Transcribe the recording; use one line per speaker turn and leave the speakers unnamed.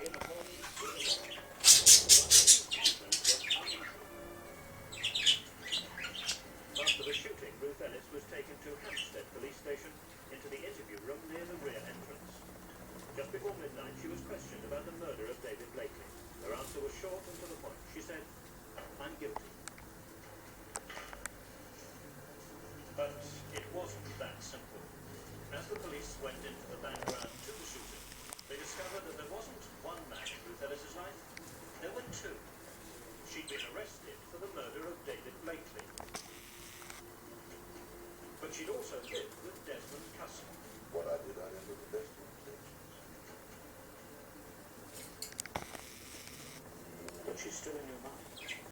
After the shooting, Ruth Ellis was taken to Hampstead Police Station into the interview room near the rear entrance. Just before midnight, she was questioned about the murder of David Blakely. Her answer was short and to the point. She said, "I'm guilty." But it wasn't that simple. As the police went into the background to the shooting, they discovered that there wasn't one man in Ruth Ellis's life. There were two. She'd been arrested for the murder of David Blakely. But she'd also lived with Desmond Cussler.
What I did live with Desmond.
But she's still in your mind.